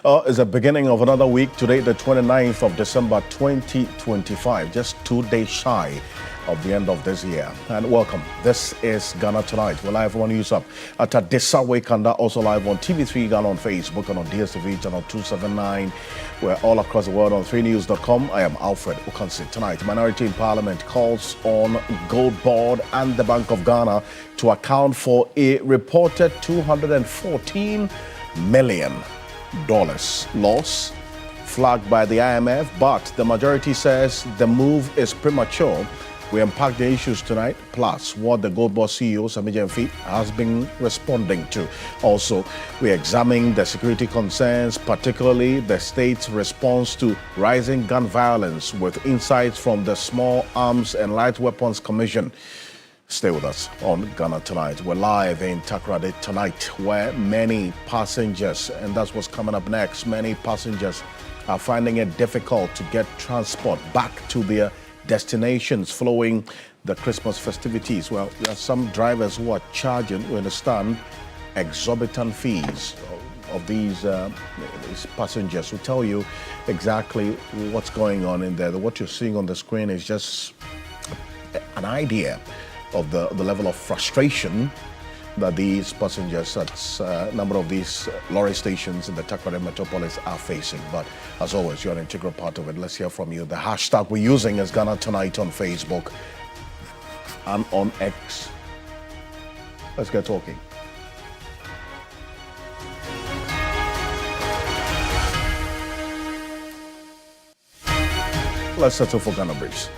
It's the beginning of another week. Today, the 29th of December, 2025. Just 2 days shy of the end of this year. And welcome. This is Ghana Tonight. We're live on News Up at Adesa Wakanda, also live on TV3 Ghana on Facebook and on DSTV channel 279. We're all across the world on 3news.com. I am Alfred Okansi. Tonight, Minority in Parliament calls on Gold Board and the Bank of Ghana to account for a reported $214 million loss flagged by the IMF, but the majority says the move is premature. We unpack the issues tonight, plus what the Gold Board CEO, Sami Gyamfi, has been responding to. Also, we examine the security concerns, particularly the state's response to rising gun violence, with insights from the Small Arms and Light Weapons Commission. Stay with us on Ghana Tonight. We're live in Takoradi tonight, where many passengers, and that's what's coming up next, many passengers are finding it difficult to get transport back to their destinations following the Christmas festivities. Well, there are some drivers who are charging, we understand, exorbitant fees of these passengers. We'll tell you exactly what's going on in there. What you're seeing on the screen is just an idea of the level of frustration that these passengers at a number of these lorry stations in the Takoradi metropolis are facing. But as always, you're an integral part of it. Let's hear from you. The hashtag we're using is Ghana Tonight on Facebook and on X. Let's get talking. Let's settle for Ghana Breeze.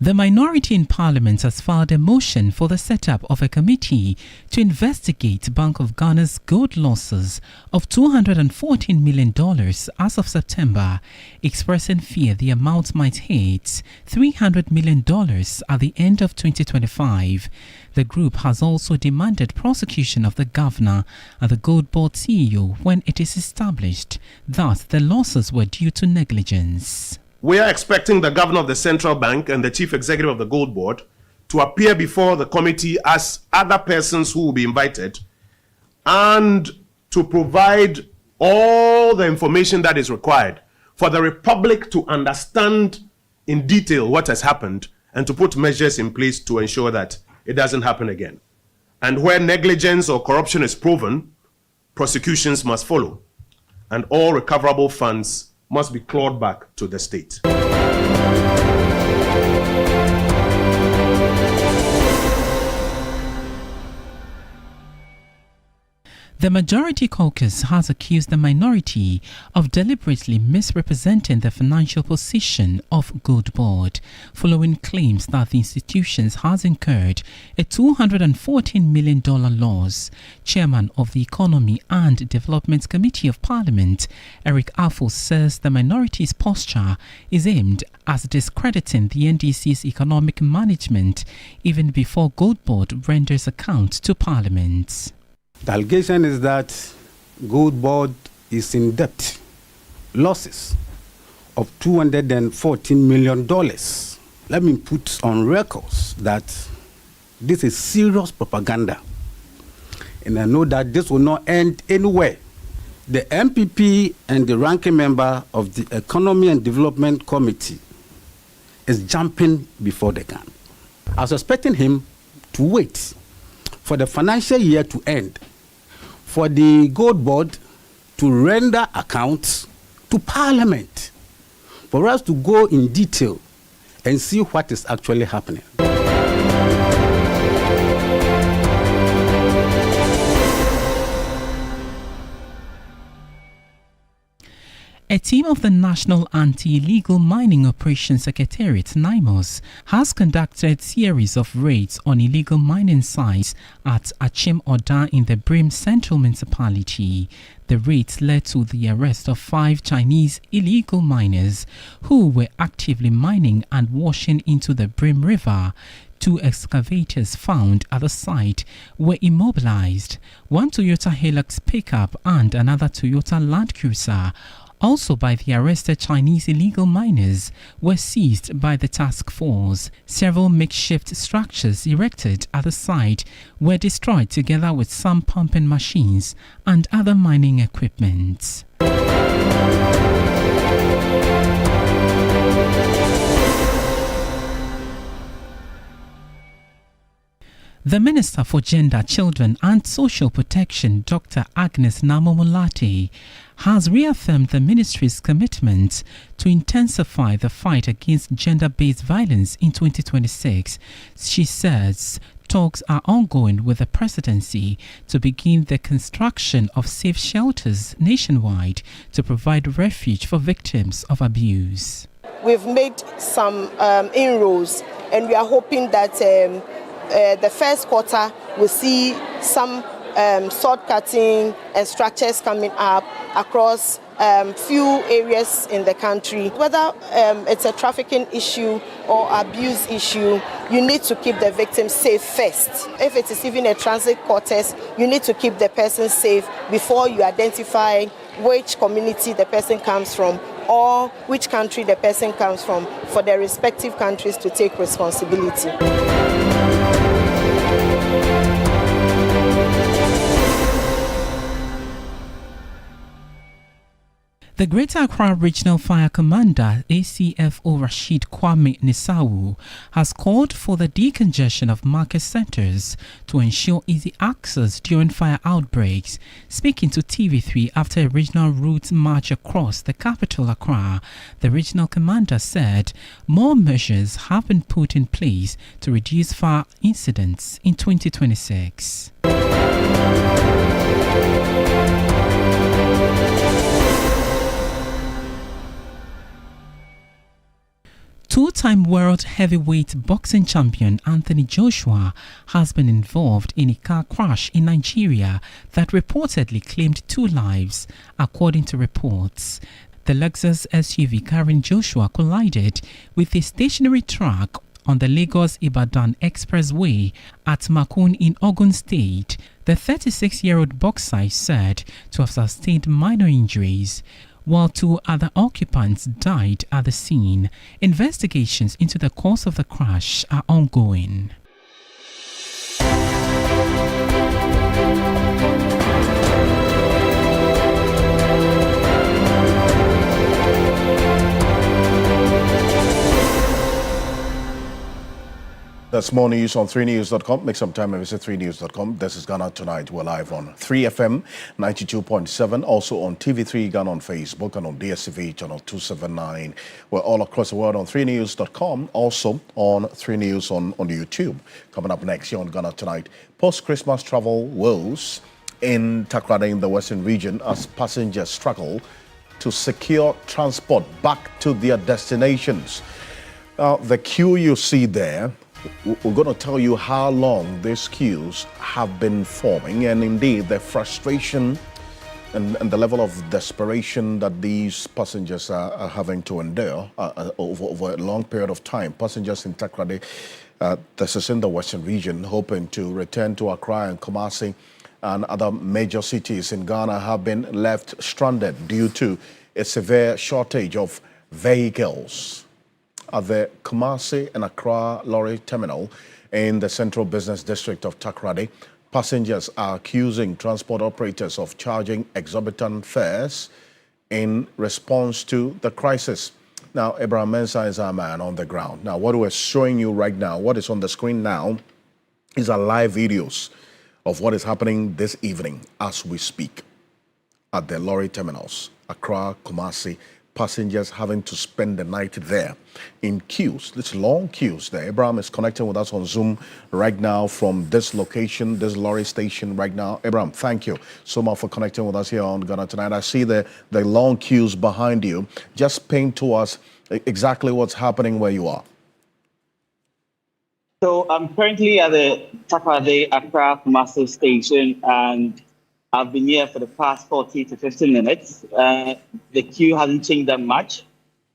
The minority in Parliament has filed a motion for the setup of a committee to investigate Bank of Ghana's gold losses of $214 million as of September, expressing fear the amount might hit $300 million at the end of 2025. The group has also demanded prosecution of the governor and the Gold Board CEO when it is established that the losses were due to negligence. We are expecting the governor of the central bank and the chief executive of the Gold Board to appear before the committee as other persons who will be invited and to provide all the information that is required for the Republic to understand in detail what has happened and to put measures in place to ensure that it doesn't happen again. And where negligence or corruption is proven, prosecutions must follow, and all recoverable funds must be clawed back to the state. The majority caucus has accused the minority of deliberately misrepresenting the financial position of Gold Board, following claims that the institution has incurred a $214 million loss. Chairman of the Economy and Development Committee of Parliament, Eric Affo, says the minority's posture is aimed at discrediting the NDC's economic management even before Gold Board renders account to Parliament. The allegation is that Gold Board is in debt, losses of $214 million. Let me put on records that this is serious propaganda, and I know that this will not end anywhere. The MPP and the ranking member of the Economy and Development Committee is jumping before the gun. I was expecting him to wait for the financial year to end, for the Gold Board to render accounts to Parliament, for us to go in detail and see what is actually happening. A team of the National Anti-Illegal Mining Operations Secretariat, NIMOS, has conducted a series of raids on illegal mining sites at Achim Oda in the Brim Central Municipality. The raids led to the arrest of 5 Chinese illegal miners who were actively mining and washing into the Brim River. 2 excavators found at the site were immobilized. One Toyota Hilux pickup and another Toyota Land Cruiser, also by the arrested Chinese illegal miners, were seized by the task force. Several makeshift structures erected at the site were destroyed together with some pumping machines and other mining equipment. The Minister for Gender, Children and Social Protection, Dr. Agnes Namomolate, has reaffirmed the ministry's commitment to intensify the fight against gender-based violence in 2026. She says talks are ongoing with the presidency to begin the construction of safe shelters nationwide to provide refuge for victims of abuse. We've made some inroads, and we are hoping that the first quarter will see some sword cutting and structures coming up across few areas in the country. Whether it's a trafficking issue or abuse issue, you need to keep the victim safe first. If it is even a transit quarters, you need to keep the person safe before you identify which community the person comes from or which country the person comes from, for their respective countries to take responsibility. The Greater Accra Regional Fire Commander, ACFO Rashid Kwame Nisawu, has called for the decongestion of market centres to ensure easy access during fire outbreaks. Speaking to TV3 after a regional route march across the capital Accra, the regional commander said more measures have been put in place to reduce fire incidents in 2026. Two-time world heavyweight boxing champion Anthony Joshua has been involved in a car crash in Nigeria that reportedly claimed 2 lives, according to reports. The Lexus SUV carrying Joshua collided with a stationary truck on the Lagos-Ibadan Expressway at Makun in Ogun State. The 36-year-old boxer is said to have sustained minor injuries, while 2 other occupants died at the scene. Investigations into the cause of the crash are ongoing. That's more news on 3news.com. Make some time and visit 3news.com. This is Ghana Tonight. We're live on 3FM 92.7. Also on TV3 Ghana on Facebook and on DSTV channel 279. We're all across the world on 3news.com. Also on 3News on YouTube. Coming up next here on Ghana Tonight. Post-Christmas travel woes in Takoradi in the Western region as passengers struggle to secure transport back to their destinations. The queue you see there, we're going to tell you how long these queues have been forming, and indeed the frustration and the level of desperation that these passengers are having to endure over a long period of time. Passengers in Takoradi, this is in the Western region, hoping to return to Accra and Kumasi and other major cities in Ghana, have been left stranded due to a severe shortage of vehicles. At the Kumasi and Accra lorry terminal in the central business district of Takoradi, passengers are accusing transport operators of charging exorbitant fares in response to the crisis. Now, Abraham Mensah is our man on the ground. Now, what we're showing you right now, what is on the screen now, is our live videos of what is happening this evening as we speak at the lorry terminals, Accra, Kumasi. Passengers having to spend the night there in queues. It's long queues there. Abraham is connecting with us on Zoom right now from this location, this lorry station right now. Abraham, thank you so much for connecting with us here on Ghana Tonight. I see the long queues behind you. Just paint to us exactly what's happening where you are. So I'm currently at the Takoradi Accra Kumasi station, and I've been here for the past 40 to 50 minutes. The queue hasn't changed that much.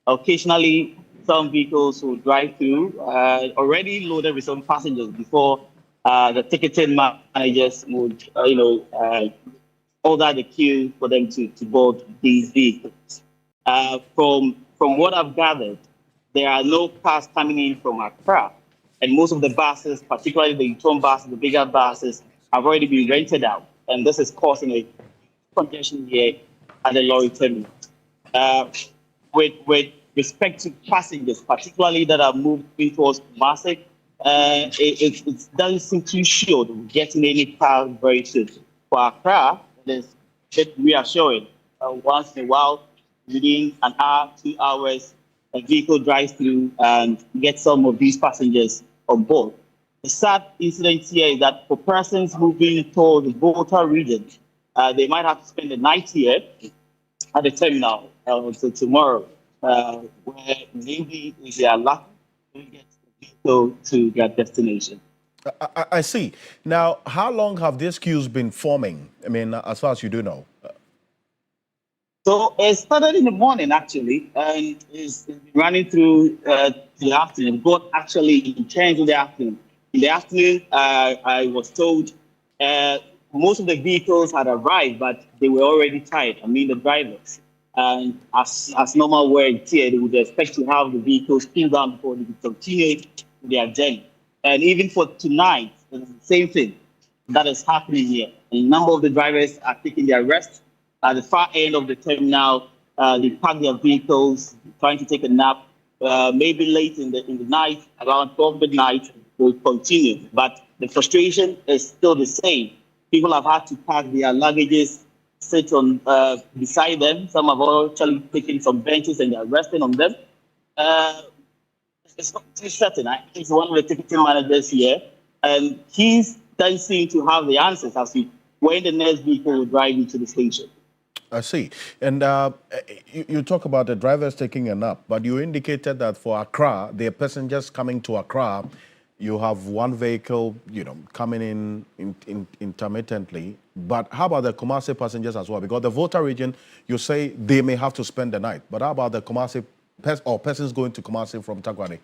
Occasionally, some vehicles will drive through, already loaded with some passengers before the ticketing managers would, order the queue for them to board these vehicles. From what I've gathered, there are no cars coming in from Accra, and most of the buses, particularly the Yutong buses, the bigger buses, have already been rented out, and this is causing a congestion here at the lorry terminal. With respect to passengers, particularly that are moving towards Kumasi, it doesn't seem too sure that we're getting any cars very soon. For Accra, it is a bit reassuring. Once in a while, within an hour, 2 hours, a vehicle drives through and gets some of these passengers on board. The sad incident here is that for persons moving toward the Volta region, they might have to spend the night here at the terminal until tomorrow, where maybe if they are lucky, they get the vehicle to their destination. I see. Now, how long have these queues been forming? I mean, as far as you do know. So it started in the morning, actually, and it's been running through the afternoon. Got actually intense in the afternoon. In the afternoon, I was told most of the vehicles had arrived, but they were already tired. I mean, the drivers. And as normal wear and tear, they would expect to have the vehicles cool down before they could continue their journey. And even for tonight, it's the same thing that is happening here. A number of the drivers are taking their rest. At the far end of the terminal, they park their vehicles, trying to take a nap. Maybe late in the night, around 12 midnight, will continue. But the frustration is still the same. People have had to pack their luggages, sit on beside them. Some have actually taken some benches and they're resting on them. It's not too certain. He's one of the ticketing managers here, and he doesn't seem to have the answers as to when the next vehicle will drive into the station. I see. And you talk about the drivers taking a nap, but you indicated that for Accra, the passengers coming to Accra, you have one vehicle, coming in intermittently. But how about the Kumasi passengers as well? Because the Volta region, you say they may have to spend the night. But how about the Kumasi persons going to Kumasi from Takoradi?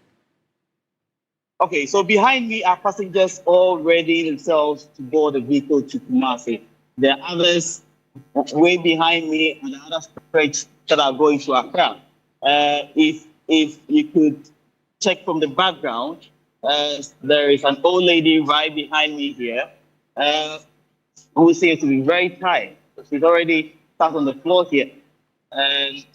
Okay, so behind me are passengers all ready themselves to board the vehicle to Kumasi. There are others way behind me on the other stretch that are going to Accra. If you could check from the background, there is an old lady right behind me here who seems to be very tired. She's already sat on the floor here. And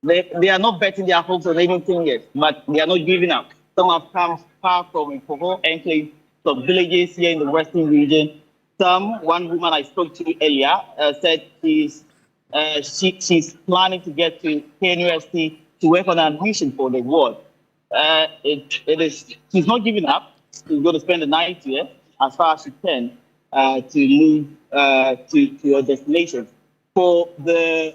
they are not betting their hopes on anything yet, but they are not giving up. Some have come far from Poho enclave, some villages here in the western region. One woman I spoke to earlier said she's planning to get to KNUST to work on an admission for the ward. She's not giving up. She's going to spend the night here as far as she can to move to your destination. There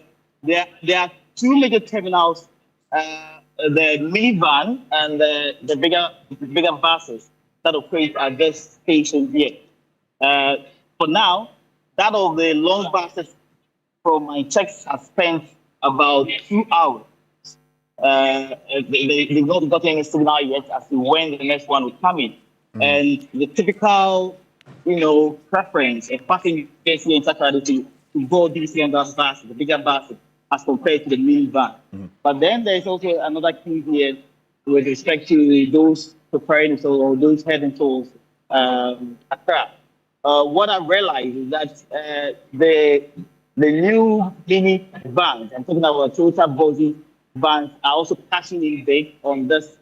are two major terminals, the minivan and the bigger buses that operate at this station here. For now, that of the long buses, from my checks, have spent about 2 hours. They've not gotten any signal yet as to when the next one will come in. And the typical, preference of passengers here in Takoradi to board these younger buses, the bigger buses, as compared to the minivan. But then there's also another key here with respect to those preparing or those heading towards Accra. What I realized is that the new mini vans, I'm talking about Toyota Body vans, are also cashing in big on this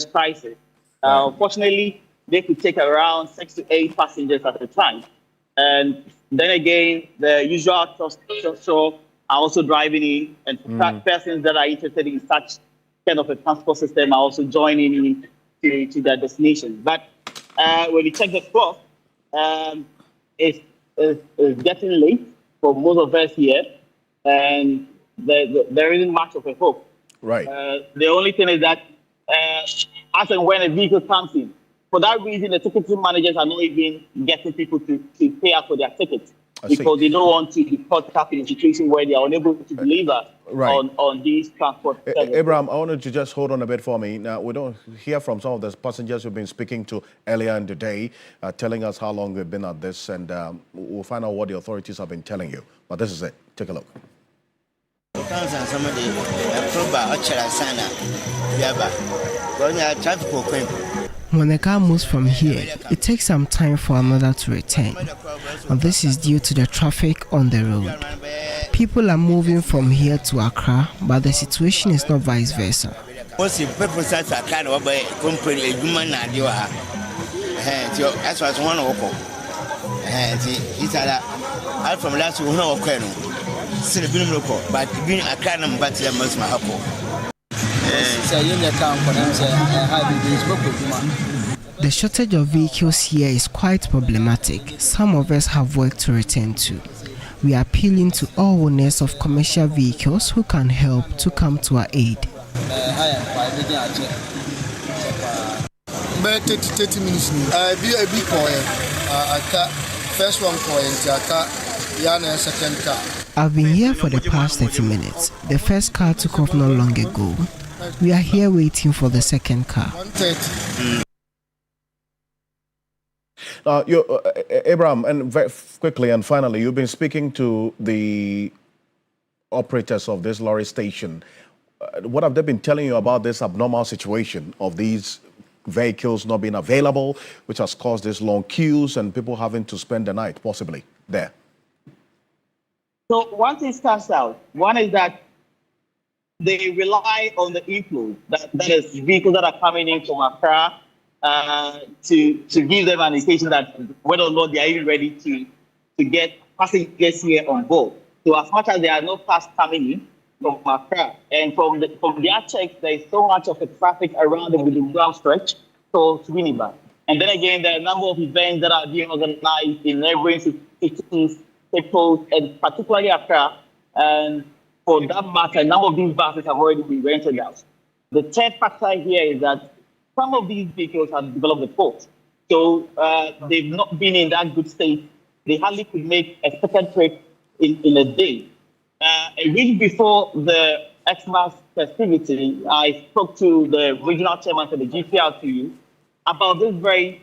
crisis. Fortunately, they could take around 6 to 8 passengers at a time. And then again, the usual show are also driving in, and persons that are interested in such kind of a transport system are also joining in to their destination. But when you check the clock, it's getting late for most of us here, and there isn't much of a hope. Right. The only thing is that as and when a vehicle comes in, for that reason, the ticketing managers are not even getting people to pay up for their tickets. because they don't want to be caught up in a situation where they are unable to deliver on these transport services. Abraham, I wanted to just hold on a bit for me. Now, we don't hear from some of the passengers we've been speaking to earlier in the day, telling us how long they've been at this, and we'll find out what the authorities have been telling you. But this is it. Take a look. When a car moves from here, it takes some time for another to return. And this is due to the traffic on the road. People are moving from here to Accra, but the situation is not vice versa. The shortage of vehicles here is quite problematic. Some of us have work to return to. We are appealing to all owners of commercial vehicles who can help to come to our aid. 30 minutes. First one second car. I've been here for the past 30 minutes. The first car took off not long ago. We are here waiting for the second car. 1:30. Abraham, and very quickly and finally, you've been speaking to the operators of this lorry station. What have they been telling you about this abnormal situation of these vehicles not being available, which has caused these long queues and people having to spend the night, possibly, there? So one thing stands out. One is that they rely on the inflow, that is vehicles that are coming in from Accra, to give them an indication that whether or not they are even ready to get passengers here on board. So as much as there are no cars coming in from Accra, and from their checks, there is so much of the traffic around the within ground stretch to Winneba. And then again, there are a number of events that are being organized in neighboring cities, and particularly Accra. And for that matter, a number of these buses have already been rented out. The third factor here is that some of these vehicles have developed a fault. So they've not been in that good state. They hardly could make a second trip in a day. A week before the Xmas festivity, I spoke to the regional chairman for the GPRTU about this very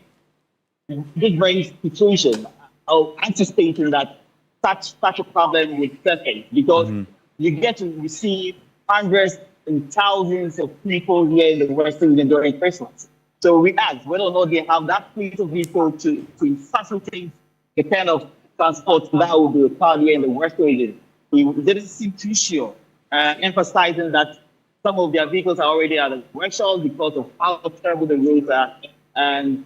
situation, of anticipating that such a problem would surface, because you get to receive hundreds and thousands of people here in the Western region during Christmas. So we asked whether or not they have that fleet of people to facilitate the kind of transport that will be required here in the Western region. He didn't seem too sure, emphasizing that some of their vehicles are already at the workshop because of how terrible the roads are. And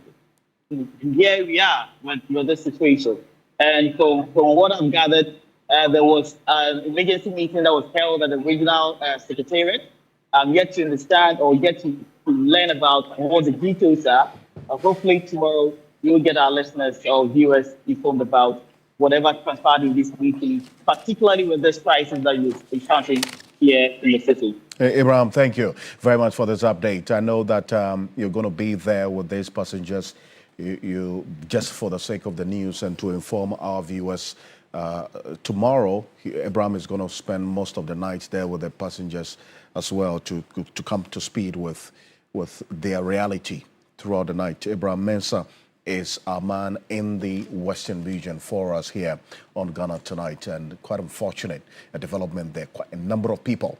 here we are with this situation. And from what I've gathered, there was an emergency meeting that was held at the regional secretariat. I'm yet to understand or yet to learn about what the details are. Hopefully tomorrow you'll get our listeners or viewers informed about whatever transpired in this meeting, particularly with this crisis that you're encountering here in the city. Abraham, thank you very much for this update. I know that you're going to be there with these passengers. You just for the sake of the news and to inform our viewers, tomorrow Abraham is going to spend most of the night there with the passengers as well to come to speed with their reality throughout the night. Abraham Mensah is our man in the Western region for us here on Ghana Tonight, and quite unfortunate a development there. Quite a number of people,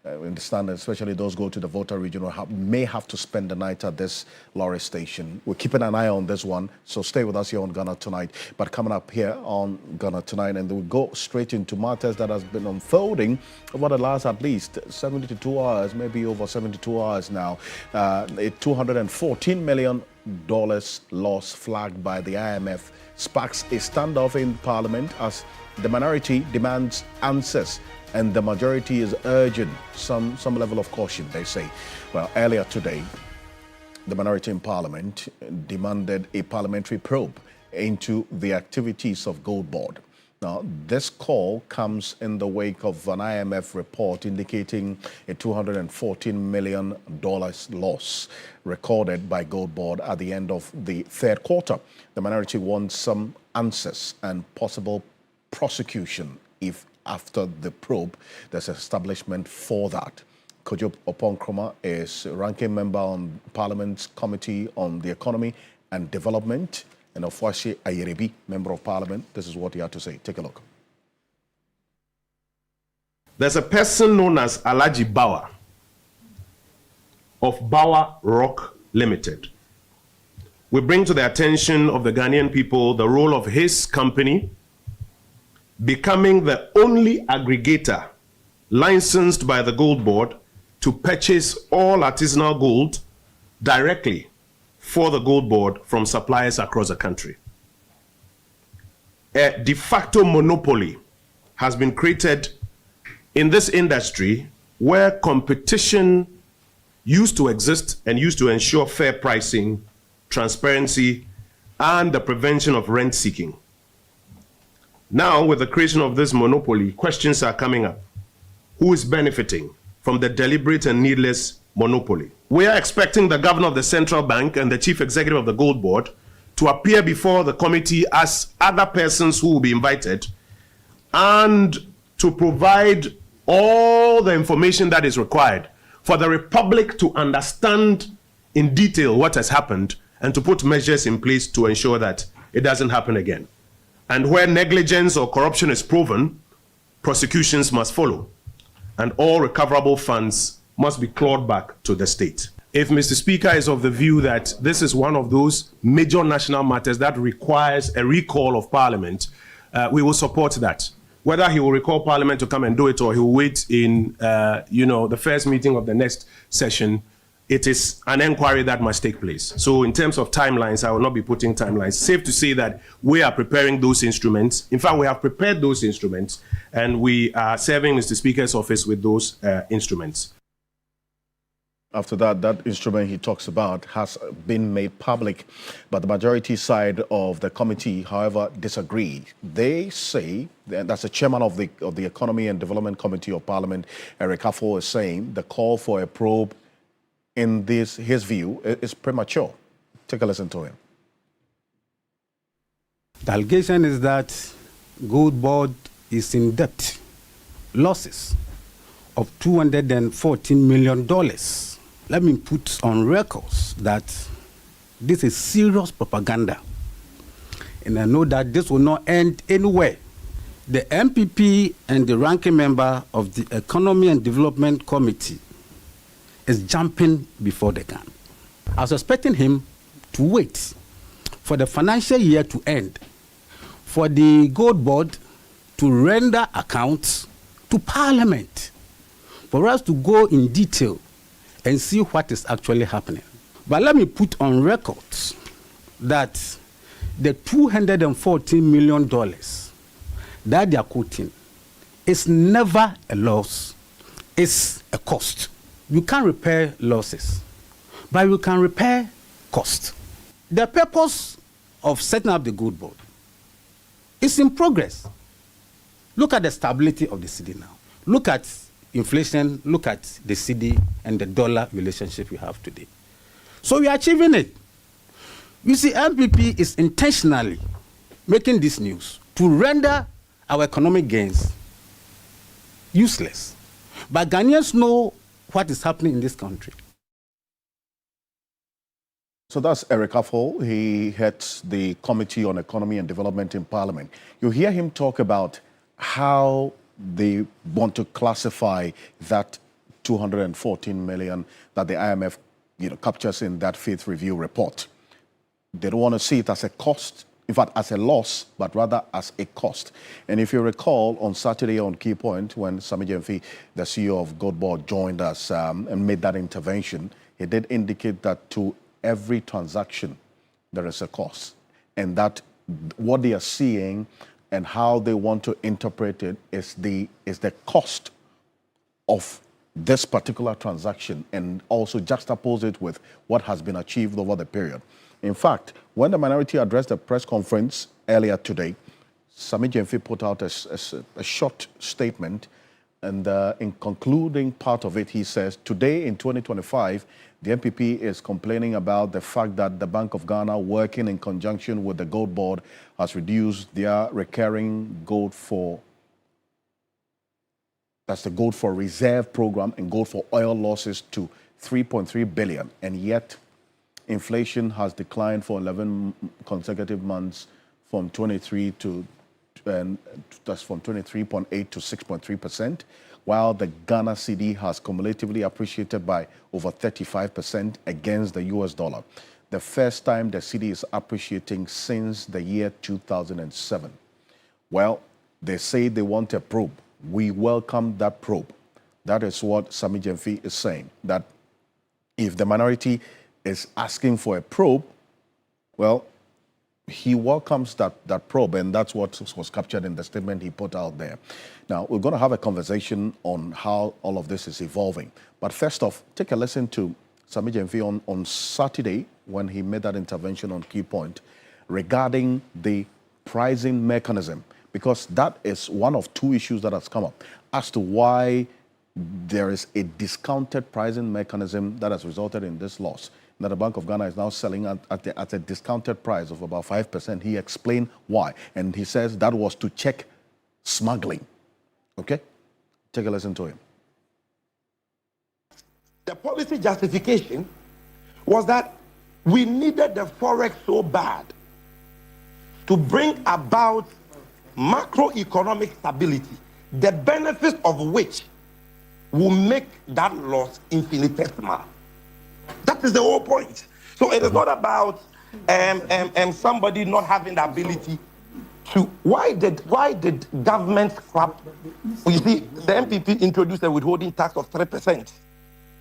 we understand, especially those go to the Volta region, may have to spend the night at this lorry station. We're keeping an eye on this one, so stay with us here on Ghana Tonight. But coming up here on Ghana Tonight, and we'll go straight into matters that has been unfolding over the last at least 72 hours, maybe over 72 hours now. A $214 million loss flagged by the IMF sparks a standoff in Parliament as the minority demands answers and the majority is urging some level of caution, they say. Well, earlier today, the minority in Parliament demanded a parliamentary probe into the activities of Gold Board. Now, this call comes in the wake of an IMF report indicating a $214 million loss recorded by Gold Board at the end of the third quarter. The minority wants some answers and possible parliamentary probe into the activities of Gold Board. Now, this call comes in the wake of an IMF report indicating a $214 million loss recorded by Gold Board at the end of the third quarter. The minority wants some answers and possible parliamentary probe into the activities of Gold Board. Now, this call comes in the wake of an IMF report indicating a $214 million loss recorded by Gold Board at the end of the third quarter. The minority wants some answers and possible prosecution if after the probe there's establishment for that. Kojo Opon-Kroma is ranking member on Parliament's Committee on the Economy and Development, and Ofwashe Ayerebi, member of Parliament. This is what he had to say. Take a look. There's a person known as Alhaji Bawa of Bawa Rock Limited. We bring to the attention of the Ghanaian people the role of his company becoming the only aggregator licensed by the Gold Board to purchase all artisanal gold directly for the Gold Board from suppliers across the country. A de facto monopoly has been created in this industry where competition used to exist and used to ensure fair pricing, transparency, and the prevention of rent seeking. Now, with the creation of this monopoly, questions are coming up. Who is benefiting from the deliberate and needless monopoly? We are expecting the governor of the central bank and the chief executive of the Gold Board to appear before the committee as other persons who will be invited and to provide all the information that is required for the Republic to understand in detail what has happened and to put measures in place to ensure that it doesn't happen again. And where negligence or corruption is proven, prosecutions must follow, and all recoverable funds must be clawed back to the state. If Mr. Speaker is of the view that this is one of those major national matters that requires a recall of Parliament, we will support that. Whether he will recall Parliament to come and do it or he will wait in, the first meeting of the next session, it is an inquiry that must take place. So in terms of timelines, I will not be putting timelines. Safe to say that we are preparing those instruments. In fact, we have prepared those instruments and we are serving Mr. Speaker's office with those instruments. After that, that instrument he talks about has been made public, but the majority side of the committee, however, disagree. They say, that's the chairman of the Economy and Development Committee of Parliament, Eric Afful, is saying the call for a probe in his view is premature. Take a listen to him. The allegation is that Gold Board is in debt, losses of $214 million. Let me put on records that this is serious propaganda. And I know that this will not end anywhere. The MPP and the ranking member of the Economy and Development Committee is jumping before the gun. I was expecting him to wait for the financial year to end, for the Gold Board to render accounts to Parliament, for us to go in detail and see what is actually happening. But let me put on records that the $214 million that they are quoting is never a loss, it's a cost. You can't repair losses, but you can repair cost. The purpose of setting up the Gold Board is in progress. Look at the stability of the cedi now. Look at inflation, look at the cedi and the dollar relationship we have today. So we are achieving it. You see, MPP is intentionally making this news to render our economic gains useless. But Ghanaians know what is happening in this country. So that's Eric Afful. He heads the Committee on Economy and Development in Parliament. You hear him talk about how they want to classify that 214 million that the IMF captures in that fifth review report. They don't want to see it as a cost, in fact, as a loss, but rather as a cost. And if you recall, on Saturday on Key Point, when Sammy Gyamfi, the CEO of Gold Board, joined us and made that intervention, he did indicate that to every transaction, there is a cost. And that what they are seeing and how they want to interpret it is the cost of this particular transaction, and also juxtapose it with what has been achieved over the period. In fact, when the minority addressed the press conference earlier today, Sammy Gyamfi put out a short statement, and in concluding part of it, he says, today in 2025, The NPP is complaining about the fact that the Bank of Ghana, working in conjunction with the Gold Board, has reduced their recurring gold for the gold for reserve program and gold for oil losses to 3.3 billion, and yet inflation has declined for 11 consecutive months from 23 to that's from 23.8 to 6.3%, while the Ghana cedi has cumulatively appreciated by over 35% against the US dollar. The first time the cedi is appreciating since the year 2007. Well, they say they want a probe. We welcome that probe. That is what Sammy Gyamfi is saying, that if the minority is asking for a probe, well, he welcomes that probe, and that's what was captured in the statement he put out there. Now, we're going to have a conversation on how all of this is evolving. But first off, take a listen to Sammy Gyamfi on Saturday when he made that intervention on Key Point regarding the pricing mechanism, because that is one of two issues that has come up as to why there is a discounted pricing mechanism that has resulted in this loss. That the Bank of Ghana is now selling at a discounted price of about 5%. He explained why. And he says that was to check smuggling. Okay? Take a listen to him. The policy justification was that we needed the Forex so bad to bring about macroeconomic stability, the benefits of which will make that loss infinitesimal. That is the whole point. So it is not about somebody not having the ability to. Why did government scrap? You see, the NPP introduced a withholding tax of 3%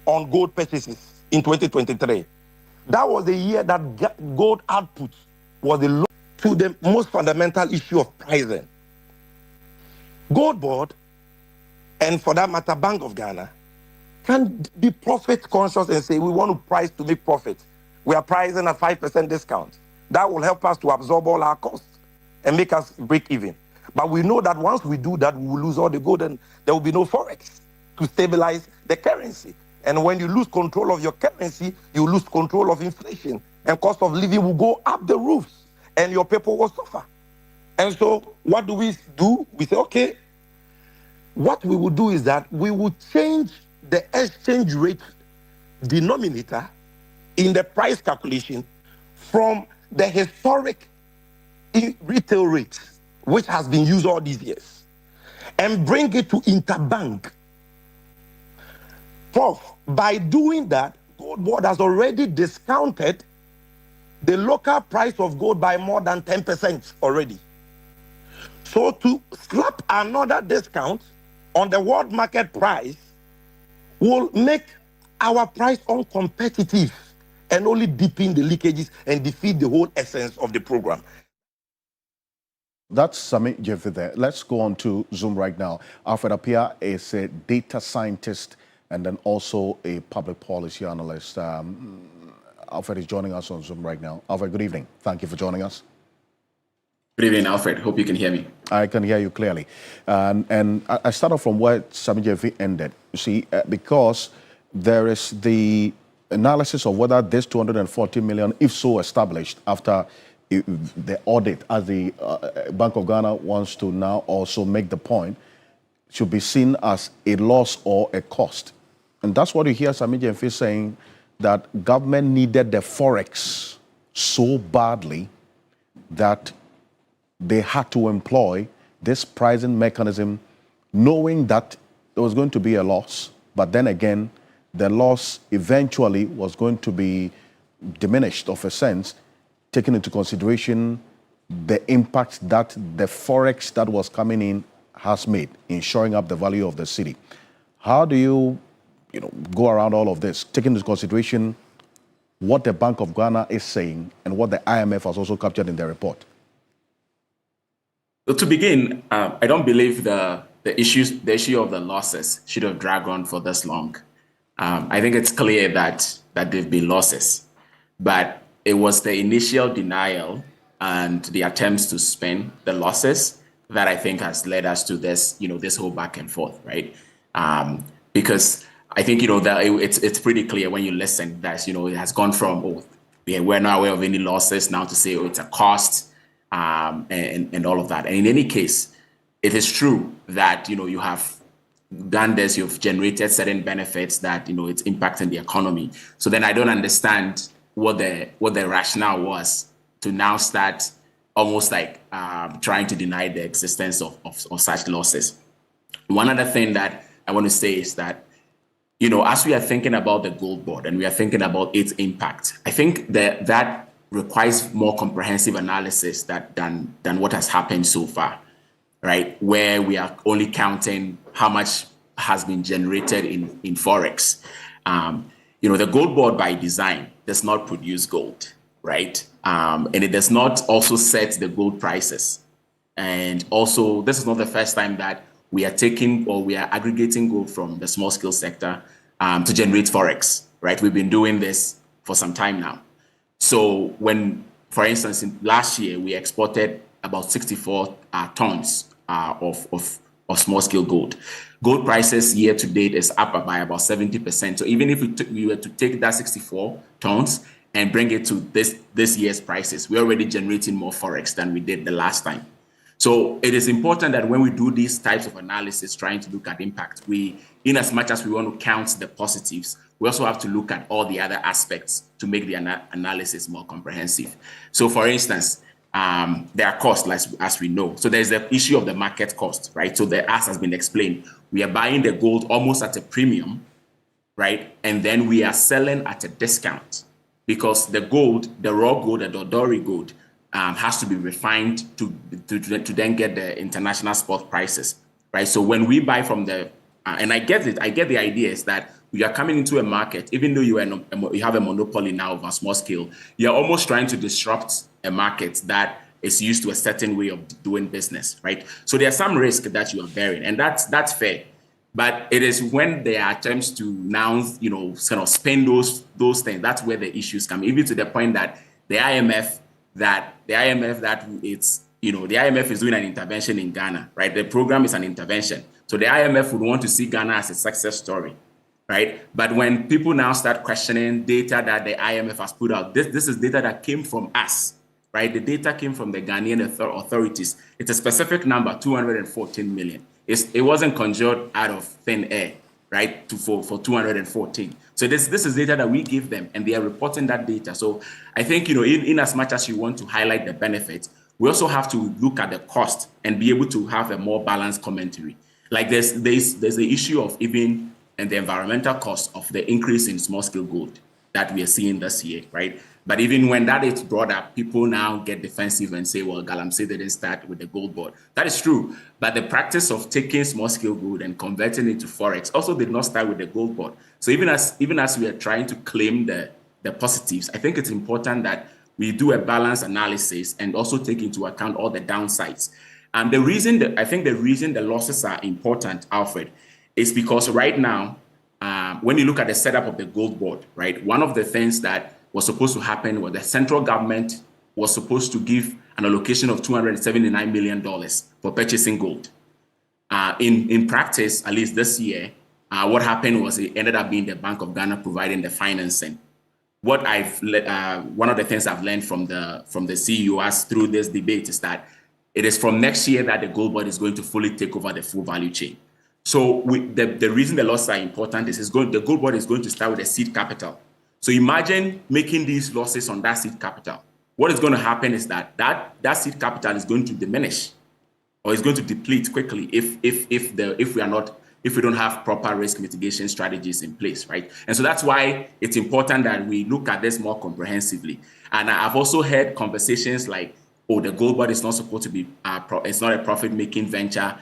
on gold purchases in 2023. That was the year that gold output was the low to the most fundamental issue of pricing. Gold Board, and for that matter, Bank of Ghana, can be profit conscious and say we want to price to make profit. We are pricing at 5% discount. That will help us to absorb all our costs and make us break even. But we know that once we do that, we will lose all the gold and there will be no Forex to stabilize the currency. And when you lose control of your currency, you lose control of inflation, and cost of living will go up the roofs and your people will suffer. And so what do? We say, okay, what we will do is that we will change the exchange rate denominator in the price calculation from the historic retail rate, which has been used all these years, and bring it to interbank. Prof, by doing that, Gold Board has already discounted the local price of gold by more than 10% already. So to slap another discount on the world market price will make our price uncompetitive and only deepen the leakages and defeat the whole essence of the program. That's Sammy Gyamfi there. Let's go on to Zoom right now. Alfred Appiah is a data scientist and then also a public policy analyst. Alfred is joining us on Zoom right now. Alfred, good evening. Thank you for joining us. Good evening, Alfred. Hope you can hear me. I can hear you clearly. And I start off from where Sammy Gyamfi ended. You see, because there is the analysis of whether this 240 million, if so established after the audit, as the Bank of Ghana wants to now also make the point, should be seen as a loss or a cost. And that's what you hear Sammy Gyamfi saying, that government needed the Forex so badly that they had to employ this pricing mechanism, knowing that there was going to be a loss. But then again, the loss eventually was going to be diminished of a sense, taking into consideration the impact that the Forex that was coming in has made in shoring up the value of the cedi. How do you go around all of this, taking into consideration what the Bank of Ghana is saying and what the IMF has also captured in their report? So to begin, I don't believe the issue of the losses should have dragged on for this long. I think it's clear that there've been losses, but it was the initial denial and the attempts to spend the losses that I think has led us to this, this whole back and forth, right? Because I think, that it's pretty clear when you listen that, it has gone from, we're not aware of any losses now to say, it's a cost, and all of that. And in any case, it is true that, you have done this, you've generated certain benefits that, it's impacting the economy. So then I don't understand what the rationale was to now start almost like trying to deny the existence of such losses. One other thing that I want to say is that, as we are thinking about the gold board and we are thinking about its impact, I think that requires more comprehensive analysis than what has happened so far, right? Where we are only counting how much has been generated in Forex. The gold board by design does not produce gold, right? And it does not also set the gold prices. And also, this is not the first time that we are taking or we are aggregating gold from the small scale sector to generate Forex, right? We've been doing this for some time now. So when, for instance, last year, we exported about 64 tons of small scale gold. Gold prices year to date is up by about 70%. So even if we were to take that 64 tons and bring it to this year's prices, we're already generating more Forex than we did the last time. So it is important that when we do these types of analysis, trying to look at impact, in as much as we want to count the positives, we also have to look at all the other aspects to make the analysis more comprehensive. So for instance, there are costs, as we know. So there's the issue of the market cost, right? So as has been explained, we are buying the gold almost at a premium, right? And then we are selling at a discount because the gold, the raw gold, the Dodori gold, has to be refined to then get the international spot prices, right? So when we buy from and I get it, I get the idea is that we are coming into a market, even though you have a monopoly now of a small scale, you're almost trying to disrupt a market that is used to a certain way of doing business, right? So there's some risk that you are bearing, and that's fair. But it is when there are attempts to now, sort of spend those things, that's where the issues come, even to the point that the IMF is doing an intervention in Ghana, right? The program is an intervention. So the IMF would want to see Ghana as a success story, right? But when people now start questioning data that the IMF has put out, this is data that came from us, right? The data came from the Ghanaian authorities. It's a specific number, 214 million. It wasn't conjured out of thin air, right? For 214. So this is data that we give them, and they are reporting that data. So I think, in as much as you want to highlight the benefits, we also have to look at the cost and be able to have a more balanced commentary. Like there's the issue of even and the environmental cost of the increase in small scale gold that we are seeing this year, right? But even when that is brought up, people now get defensive and say, well, Galamsey didn't start with the gold board. That is true. But the practice of taking small scale gold and converting it to Forex also did not start with the gold board. So even as we are trying to claim the positives, I think it's important that we do a balanced analysis and also take into account all the downsides. And the reason the losses are important, Alfred, is because right now, when you look at the setup of the gold board, right, one of the things that was supposed to happen was the central government was supposed to give an allocation of $279 million for purchasing gold. In practice, at least this year, what happened was it ended up being the Bank of Ghana providing the financing. One of the things I've learned from the CEOs through this debate is that it is from next year that the gold board is going to fully take over the full value chain. So the reason the losses are important is the gold board is going to start with a seed capital. So imagine making these losses on that seed capital. What is going to happen is that seed capital is going to diminish, or is going to deplete quickly if we don't have proper risk mitigation strategies in place, right? And so that's why it's important that we look at this more comprehensively. And I've also heard conversations like, the gold board is not supposed to be, it's not a profit-making venture.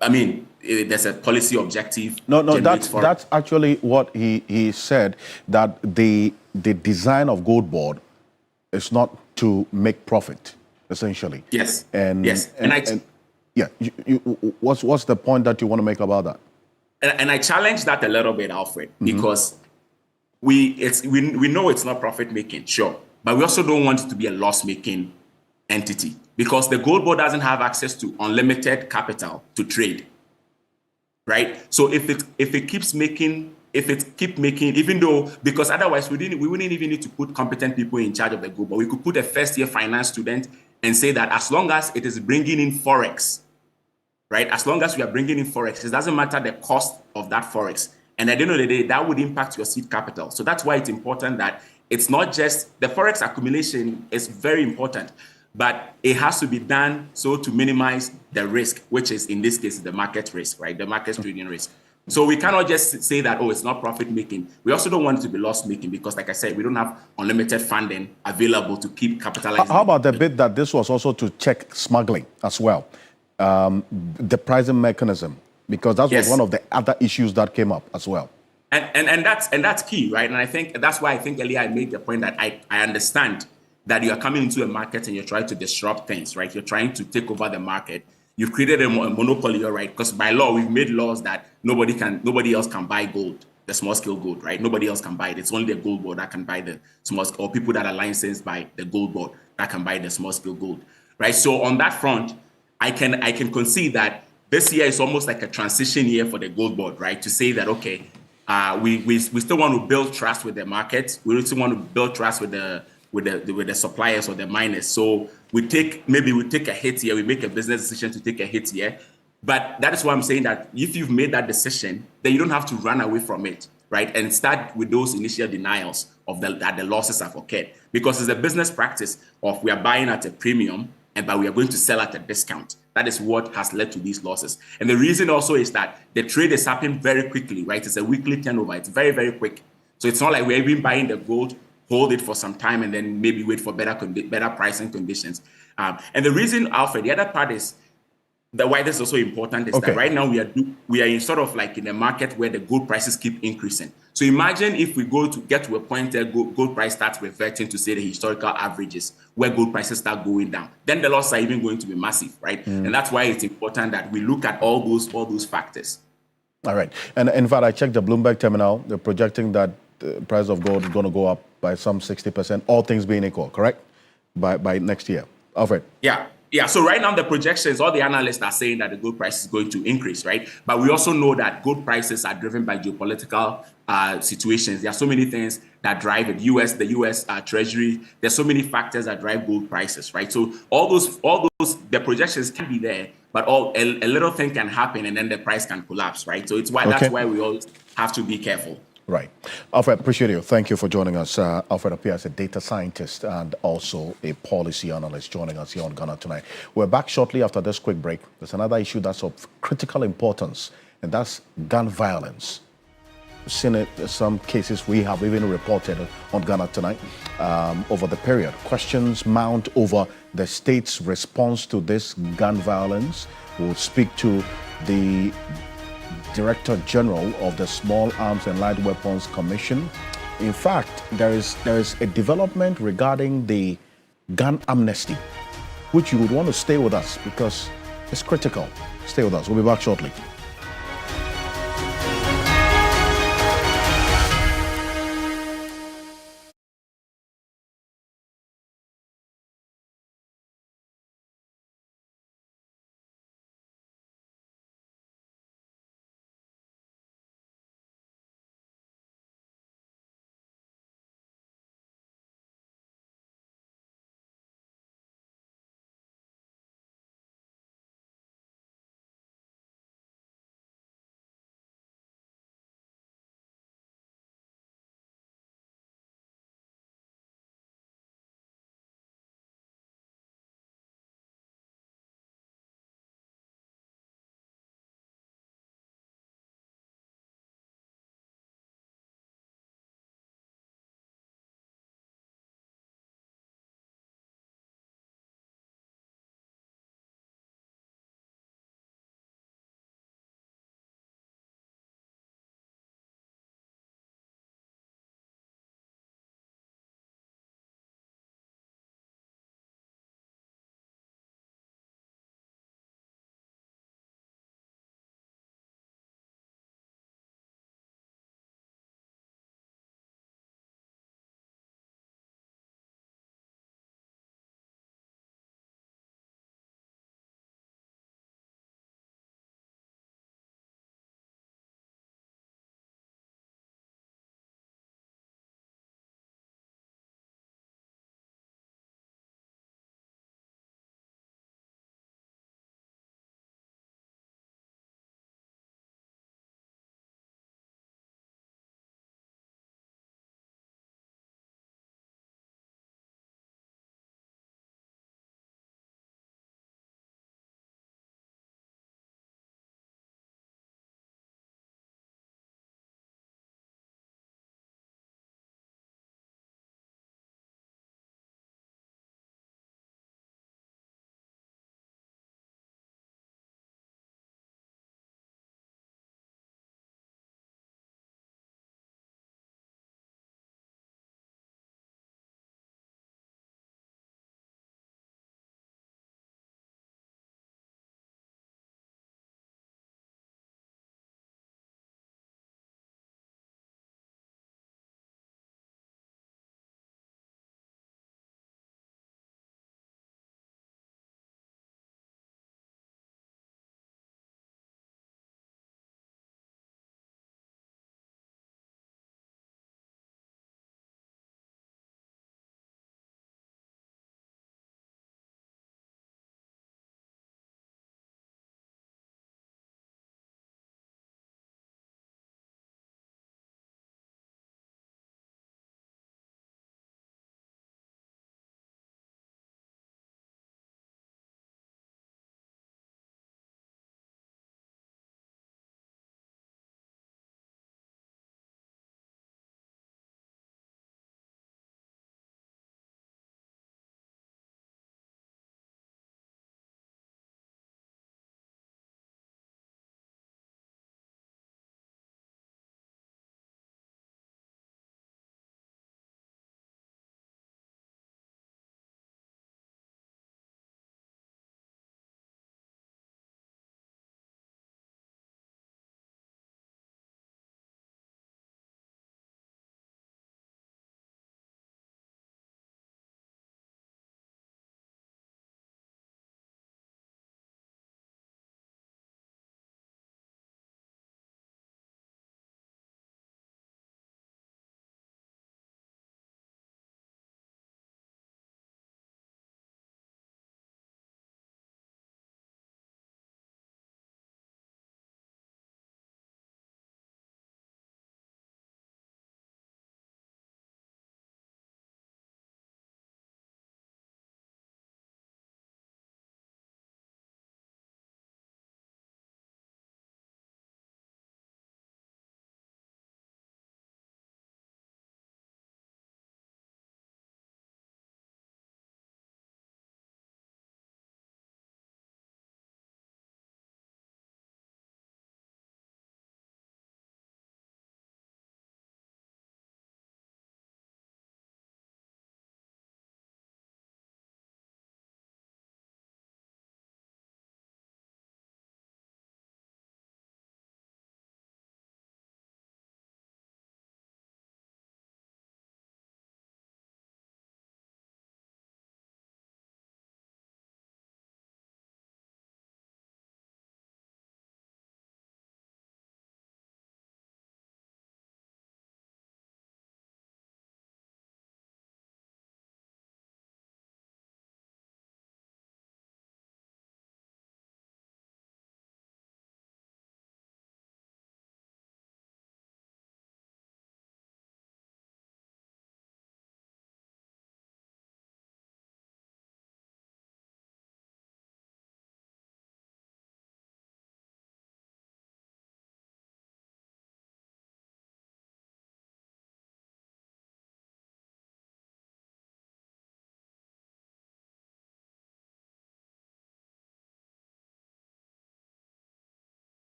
I mean, there's a policy objective. No, that's actually what he said, that the design of gold board is not to make profit, essentially. Yes. What's the point that you want to make about that? And I challenge that a little bit, Alfred, because we know it's not profit making, sure, but we also don't want it to be a loss making entity, because the gold board doesn't have access to unlimited capital to trade, right? So if it keeps making if it keep making, even though, because otherwise we wouldn't even need to put competent people in charge of the gold board. We could put a first-year finance student and say that as long as it is bringing in forex, right? As long as we are bringing in forex, it doesn't matter the cost of that forex. And at the end of the day, that would impact your seed capital. So that's why it's important that it's not just the forex accumulation is very important, but it has to be done so to minimize the risk, which is in this case the market risk, right? The market trading risk. So we cannot just say that, oh, it's not profit making. We also don't want it to be loss making because, like I said, we don't have unlimited funding available to keep capitalizing. How about the bit that this was also to check smuggling as well? The pricing mechanism, because that was one of the other issues that came up as well. And that's key, right? And I think that's why I think earlier I made the point that I understand that you are coming into a market and you're trying to disrupt things, right? You're trying to take over the market. You've created a monopoly, right? Because by law, we've made laws that nobody else can buy gold, the small scale gold, right? Nobody else can buy it. It's only the gold board that can buy the small scale, or people that are licensed by the gold board that can buy the small scale gold, right? So on that front, I can concede that this year is almost like a transition year for the gold board, right? To say that, okay, we still want to build trust with the market. We still want to build trust with the suppliers or the miners. So we take a hit here. We make a business decision to take a hit here. But that is why I'm saying that if you've made that decision, then you don't have to run away from it, right? And start with those initial denials of that the losses have occurred. Because it's a business practice of we are buying at a premium, but we are going to sell at a discount. That is what has led to these losses. And the reason also is that the trade is happening very quickly, right? It's a weekly turnover. It's very, very quick. So it's not like we're even buying the gold, hold it for some time, and then maybe wait for better pricing conditions. And the reason, Alfred, the other part is that why this is also important is that right now we are in sort of like in a market where the gold prices keep increasing. So imagine if we get to a point that gold price starts reverting to, say, the historical averages, where gold prices start going down, then the losses are even going to be massive, right? And that's why it's important that we look at all those factors. All right. And in fact, I checked the Bloomberg terminal. They're projecting that the price of gold is going to go up by some 60%, all things being equal, correct? By next year. Alfred. Yeah, so right now the projections, all the analysts are saying that the gold price is going to increase, right? But we also know that gold prices are driven by geopolitical situations. There are so many things that drive it. The U.S. Treasury. There's so many factors that drive gold prices, right? So all those, the projections can be there, but a little thing can happen and then the price can collapse, right? So that's why we all have to be careful. Right. Alfred, appreciate you. Thank you for joining us. Alfred appears a data scientist and also a policy analyst joining us here on Ghana Tonight. We're back shortly after this quick break. There's another issue that's of critical importance, and that's gun violence. We've seen it in some cases we have even reported on Ghana Tonight over the period. Questions mount over the state's response to this gun violence. We'll speak to the Director General of the Small Arms and Light Weapons Commission. In fact, there is a development regarding the gun amnesty, which you would want to stay with us because it's critical. Stay with us. We'll be back shortly.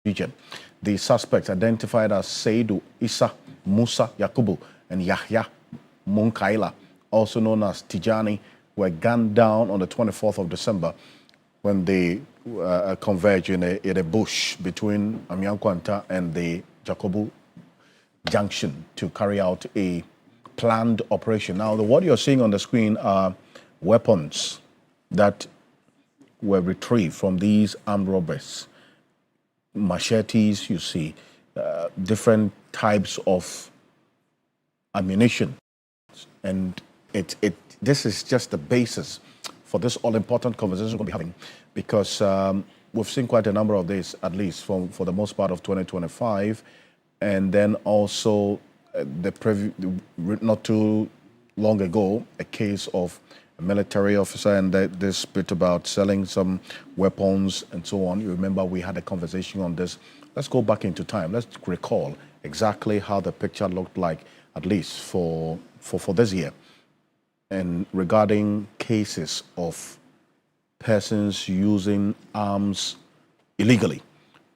region. The suspects, identified as Seidu Isa, Musa Yakubu, and Yahya Munkaila, also known as Tijani, were gunned down on the 24th of December when they converged in a bush between Amiankwanta and the Jakobu Junction to carry out a planned operation. Now, what you're seeing on the screen are weapons that were retrieved from these armed robbers. Machetes, you see, different types of ammunition. And this is just the basis for this all-important conversation we'll be having, because we've seen quite a number of these, at least for the most part of 2025, and then also not too long ago, a case of a military officer and this bit about selling some weapons and so on. You remember we had a conversation on this. Let's go back into time. Let's recall exactly how the picture looked like, at least for this year, and regarding cases of persons using arms illegally.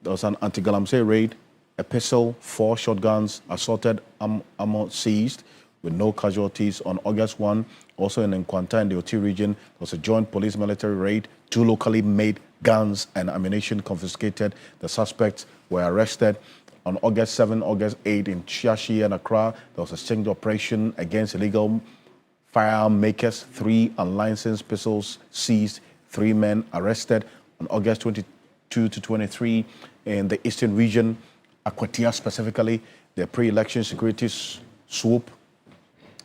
There was an anti-Galamsey raid, a pistol, 4 shotguns, assorted ammo seized with no casualties. On August 1, also in Nkwanta in the Oti region, there was a joint police military raid, 2 locally made guns and ammunition confiscated. The suspects were arrested. On August 7, August 8 in Chiashi and Accra, there was a sting operation against illegal firearm makers, 3 unlicensed pistols seized, 3 men arrested. On August 22 to 23 in the Eastern region, Akwatia specifically, the pre-election security swoop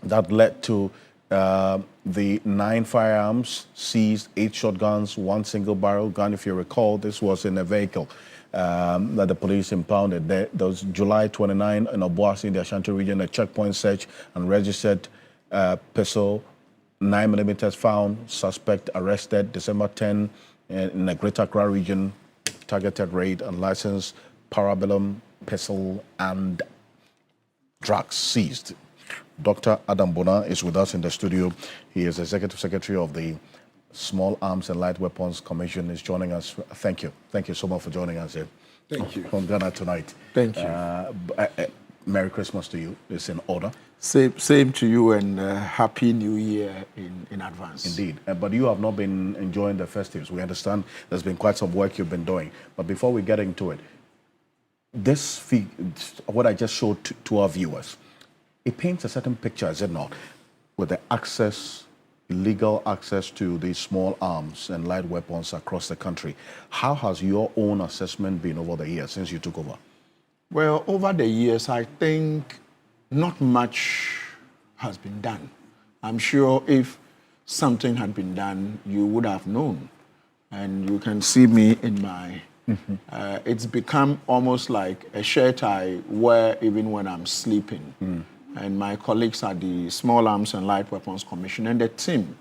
that led to the 9 firearms seized, 8 shotguns, 1 single barrel gun. If you recall, this was in a vehicle that the police impounded. There was July 29 in Obuasi in the Ashanti region, a checkpoint search and registered pistol, 9mm found, suspect arrested. December 10 in the Greater Accra region, targeted raid, unlicensed parabellum pistol and drugs seized. Dr. Adam Bona is with us in the studio. He is Executive Secretary of the Small Arms and Light Weapons Commission. Is joining us. Thank you. Thank you so much for joining us here. Thank you. From Ghana tonight. Thank you. Merry Christmas to you. It's in order. Same to you, and Happy New Year in advance. Indeed. But you have not been enjoying the festives. We understand there's been quite some work you've been doing. But before we get into it, what I just showed to our viewers, it paints a certain picture, is it not, with the illegal access to these small arms and light weapons across the country. How has your own assessment been over the years since you took over? Well, over the years, I think not much has been done. I'm sure if something had been done, you would have known. And you can see me in my... it's become almost like a shirt I wear even when I'm sleeping. And my colleagues at the Small Arms and Light Weapons Commission and the team,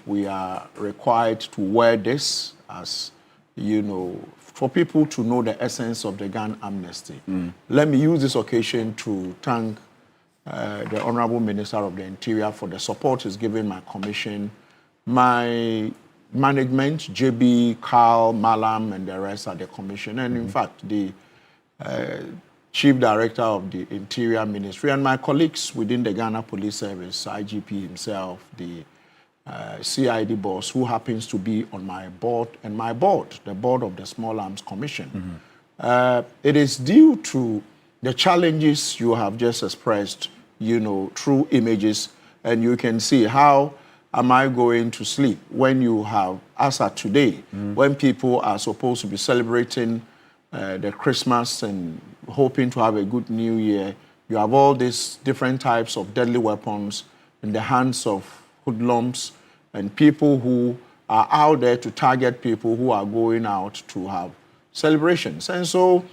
we are required to wear this as, for people to know the essence of the gun amnesty. Let me use this occasion to thank the Honorable Minister of the Interior for the support he's given my commission, my management, JB, Carl, Malam, and the rest at the commission, and in fact, the Chief Director of the Interior Ministry, and my colleagues within the Ghana Police Service, IGP himself, the CID boss, who happens to be on my board, and my board, the board of the Small Arms Commission. It is due to the challenges you have just expressed, through images, and you can see how am I going to sleep when you have, as at today, when people are supposed to be celebrating the Christmas and hoping to have a good New Year, you have all these different types of deadly weapons in the hands of hoodlums and people who are out there to target people who are going out to have celebrations. And so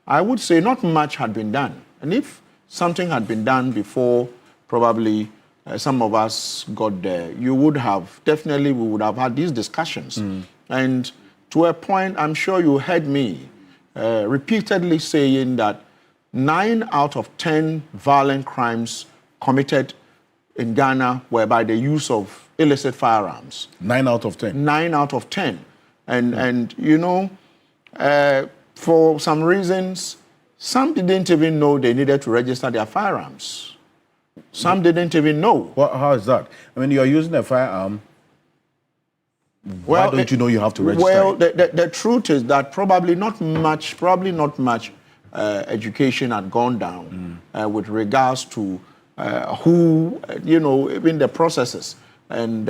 I would say not much had been done. And if something had been done before, probably some of us got there, we would have had these discussions. And to a point, I'm sure you heard me repeatedly saying that 9 out of 10 violent crimes committed in Ghana were by the use of illicit firearms. 9 out of 10? 9 out of 10. And for some reasons, some didn't even know they needed to register their firearms. Some didn't even know. How is that? I mean, you're using a firearm. Why don't you know you have to register? Well, the truth is that probably not much education had gone down with regards to who, even the processes. And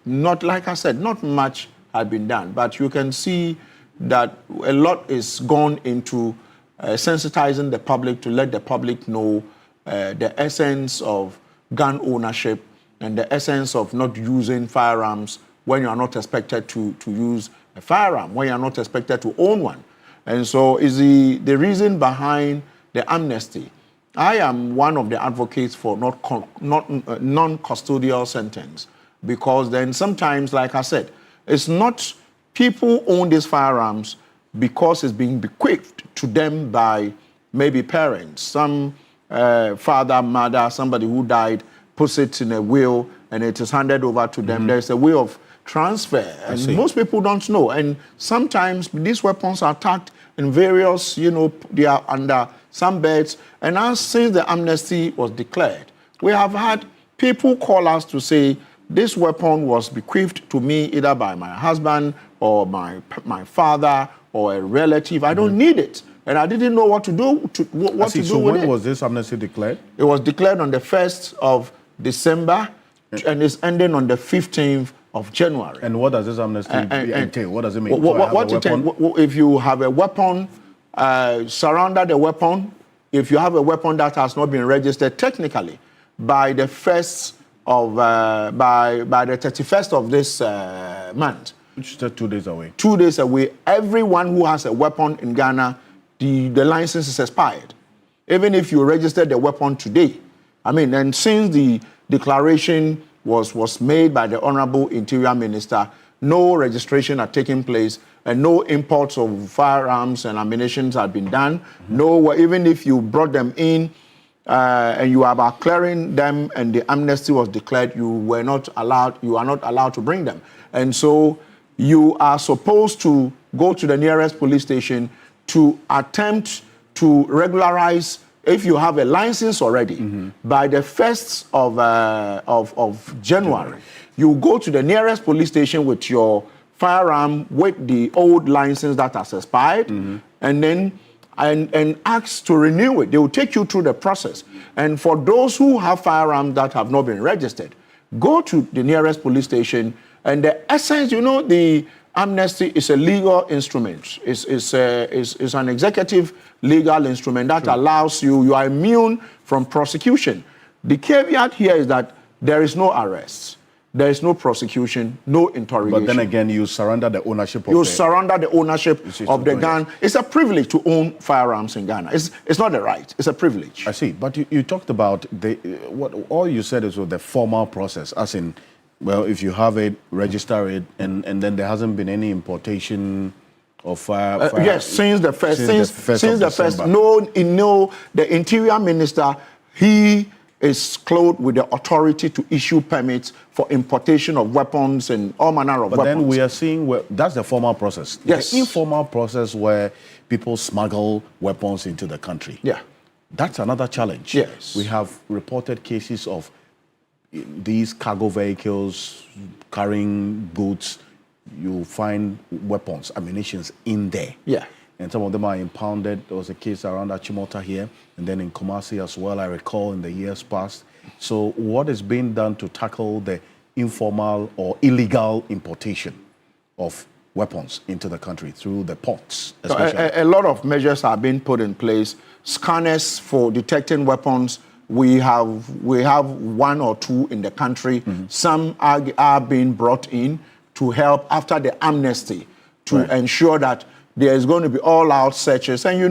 not, like I said, not much had been done. But you can see that a lot is gone into sensitizing the public to let the public know the essence of gun ownership and the essence of not using firearms when you are not expected to use a firearm, when you are not expected to own one. And so is the reason behind the amnesty. I am one of the advocates for non-custodial sentence, because then sometimes, like I said, it's not people own these firearms because it's being bequeathed to them by maybe parents, some father, mother, somebody who died, puts it in a will and it is handed over to them. There's a way of transfer, and most people don't know. And sometimes these weapons are tagged in various, they are under some beds. And now, since the amnesty was declared, we have had people call us to say, this weapon was bequeathed to me either by my husband or my father or a relative. I don't need it. And I didn't know what to do, with it. So when was this amnesty declared? It was declared on the 1st of December, and it's ending on the 15th of January. And what does this amnesty entail? What does it mean? If you have a weapon, surrender the weapon. If you have a weapon that has not been registered technically by the 1st of by the 31st of this month, which is just 2 days away. 2 days away. Everyone who has a weapon in Ghana, the license is expired. Even if you register the weapon today. I mean, and since the declaration was made by the Honorable Interior Minister, no registration had taken place and no imports of firearms and ammunition had been done. No, even if you brought them in and you are about clearing them and the amnesty was declared, you are not allowed to bring them. And so you are supposed to go to the nearest police station to attempt to regularize. If you have a license already, by the 1st of January, you go to the nearest police station with your firearm with the old license that has expired, and then and ask to renew it. They will take you through the process. And for those who have firearms that have not been registered, go to the nearest police station. And the essence, the amnesty is a legal instrument. It's an executive legal instrument that allows you are immune from prosecution. The caveat here is that there is no arrest, there is no prosecution, no interrogation. But then again, you surrender the ownership of the gun. It's a privilege to own firearms in Ghana. It's not a right, it's a privilege. I see. But you talked about all you said is the formal process, as in, well, if you have it, register it, and then there hasn't been any importation of fire. Yes, since the first. The Interior Minister, he is clothed with the authority to issue permits for importation of weapons and all manner of weapons. But then we are seeing that's the formal process. Yes. The informal process where people smuggle weapons into the country. Yeah. That's another challenge. Yes. We have reported cases of these cargo vehicles carrying goods. You find weapons, ammunitions in there. Yeah. And some of them are impounded. There was a case around Achimota here, and then in Kumasi as well, I recall, in the years past. So what is being done to tackle the informal or illegal importation of weapons into the country through the ports? A lot of measures are being put in place. Scanners for detecting weapons. We have one or two in the country. Some are being brought in to help after the amnesty to ensure that there is going to be all-out searches. And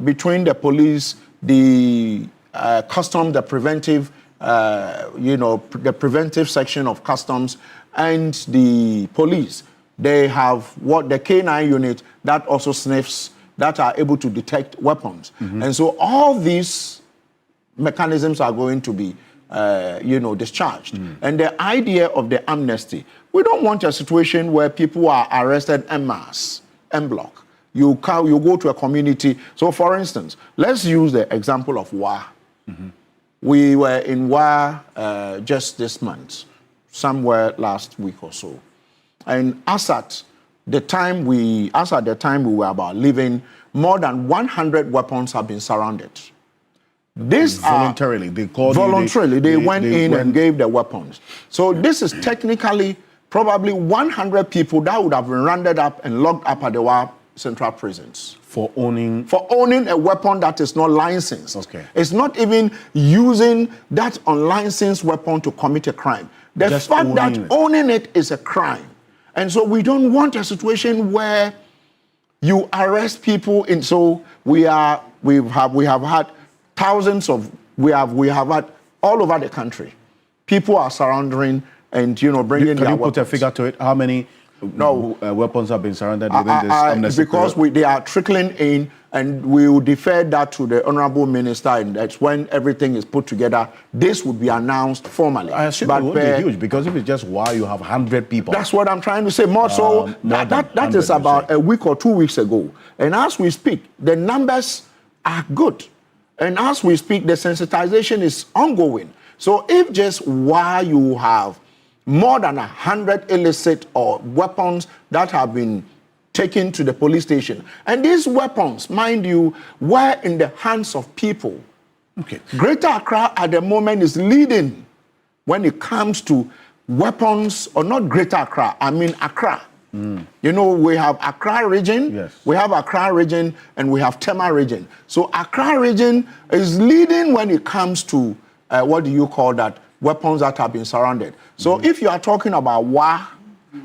between the police, the customs, the preventive, the preventive section of customs, and the police, they have the K9 unit that also sniffs, that are able to detect weapons. And so all these mechanisms are going to be discharged. And the idea of the amnesty, we don't want a situation where people are arrested en masse. en bloc. You go to a community. So, for instance, let's use the example of Wa. We were in Wa just this month, somewhere last week or so. And as at the time we were about leaving, more than 100 weapons have been surrounded. This voluntarily, they called voluntarily. They went in and gave the weapons. So this is technically probably 100 people that would have been rounded up and locked up at the Wa Central Prisons. For owning a weapon that is not licensed. Okay. It's not even using that unlicensed weapon to commit a crime. The Just fact that owning it. owning it is a crime. And so we don't want a situation where you arrest people. And so we have had thousands of, we have had all over the country. People are surrendering and, bringing their Can you put a weapons. figure to it? How many weapons have been surrendered within this amnesty because period? they are trickling in, and we will defer that to the Honorable Minister, and that's when everything is put together. This would be announced formally. I assume it would be huge, because if it's just Wa, you have 100 people. That's what I'm trying to say. That is about a week or 2 weeks ago. And as we speak, the numbers are good. And as we speak, the sensitization is ongoing. So if just Wa you have more than 100 illicit or weapons that have been taken to the police station. And these weapons, mind you, were in the hands of people. Okay. Greater Accra at the moment is leading when it comes to weapons, or not Greater Accra, I mean Accra. We have Accra region, Yes. we have Accra region, and we have Tema region. So Accra region is leading when it comes to, weapons that have been surrounded. So if you are talking about Wa,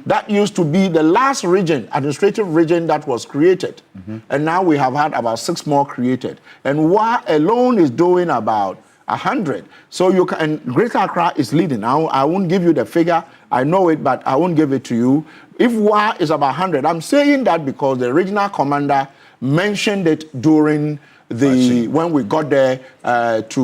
that used to be the last region, administrative region that was created. And now we have had about 6 more created. And Wa alone is doing about 100. So and Greater Accra is leading. Now, I won't give you the figure. I know it, but I won't give it to you. If Wa is about 100, I'm saying that because the regional commander mentioned it during when we got there to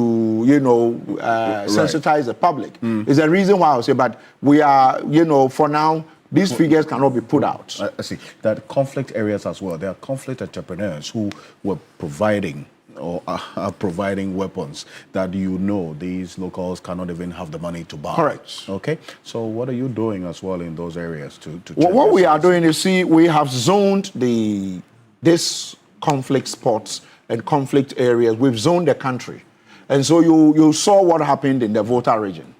sensitize the public. Is the reason why I say, but we are, for now, these figures cannot be put out. I see that conflict areas as well. There are conflict entrepreneurs who were providing or are providing weapons that these locals cannot even have the money to buy. Correct. Okay. So what are you doing as well in those areas to what we are doing is, we have zoned this conflict spots and conflict areas. We've zoned the country. And so you saw what happened in the Volta region,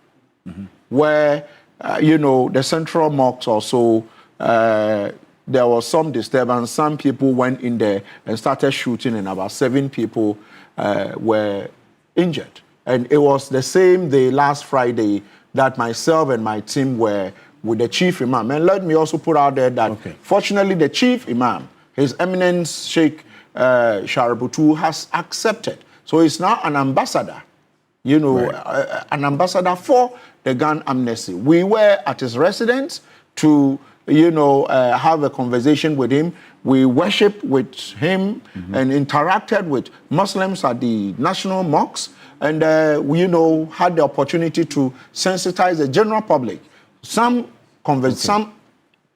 where, the central mosques also, there was some disturbance. Some people went in there and started shooting, and about 7 people were injured. And it was the same day, last Friday, that myself and my team were with the chief imam. And let me also put out there that, fortunately, the chief imam, His Eminence Sheikh Shaributu, has accepted. So he's now an ambassador, an ambassador for the gun amnesty. We were at his residence to, have a conversation with him. We worshiped with him and interacted with Muslims at the national mosques, and we, had the opportunity to sensitize the general public. Some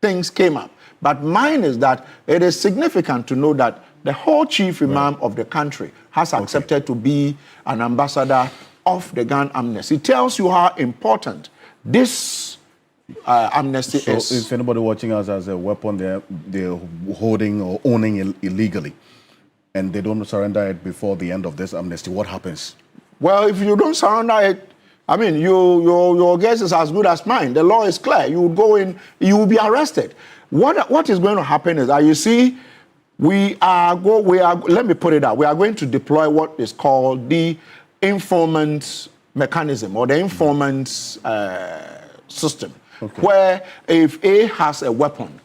things came up, but mine is that it is significant to know that the whole chief imam of the country has accepted to be an ambassador of the gun amnesty. It tells you how important this amnesty is. So if anybody watching us has a weapon they're holding or owning illegally, and they don't surrender it before the end of this amnesty, what happens? Well, if you don't surrender it, your guess is as good as mine. The law is clear. You will go in, you will be arrested. What is going to happen is that, you see, let me put it out. We are going to deploy what is called the informant mechanism, or the informant system, where if A has a weapon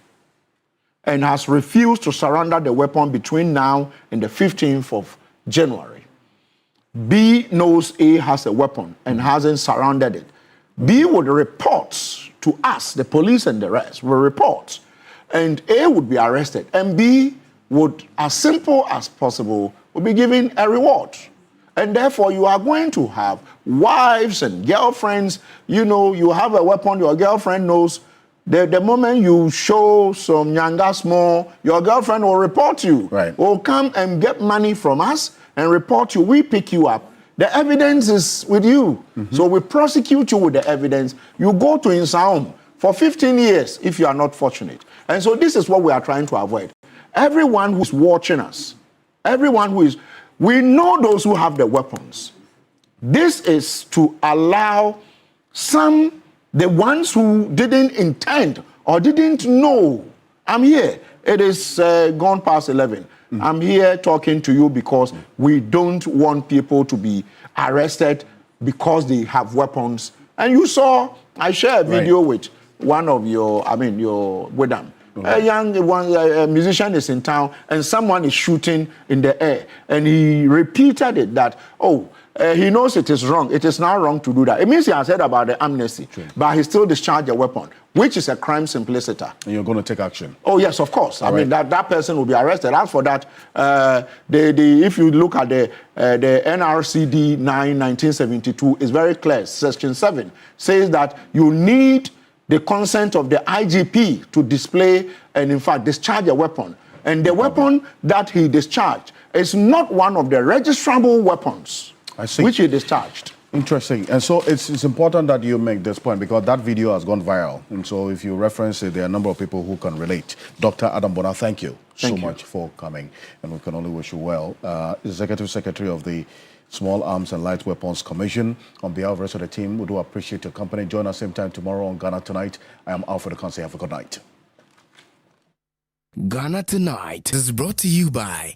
and has refused to surrender the weapon between now and the 15th of January, B knows A has a weapon and hasn't surrendered it. B would report to us, the police and the rest, will report, and A would be arrested, and B would, as simple as possible, will be given a reward. And therefore, you are going to have wives and girlfriends. You have a weapon, your girlfriend knows The moment you show some nyanga small, your girlfriend will report you. Right. Will come and get money from us and report you. We pick you up. The evidence is with you. So we prosecute you with the evidence. You go to Insaum for 15 years if you are not fortunate. And so this is what we are trying to avoid. Everyone who's watching us, we know those who have the weapons. This is to allow the ones who didn't intend or didn't know. I'm here. It is gone past 11. I'm here talking to you because we don't want people to be arrested because they have weapons. And you saw, I shared a video with one of your Wedam. A young musician is in town and someone is shooting in the air. And he repeated it that, he knows it is wrong. It is now wrong to do that. It means he has heard about the amnesty, but he still discharged a weapon, which is a crime simpliciter. And you're going to take action? Oh, yes, of course. I mean, that person will be arrested. As for that, if you look at the NRCD 1972, it's very clear. Section 7 says that you need the consent of the IGP to display and, in fact, discharge a weapon. And the weapon that he discharged is not one of the registrable weapons. I see. Which he discharged. Interesting. And so it's important that you make this point because that video has gone viral. And so if you reference it, there are a number of people who can relate. Dr. Adam Bona, thank you so much for coming. And we can only wish you well. Executive Secretary of the Small Arms and Light Weapons Commission. On behalf of the rest of the team, we do appreciate your company. Join us same time tomorrow on Ghana Tonight. I am Alfred Okansi. Have a good night. Ghana Tonight is brought to you by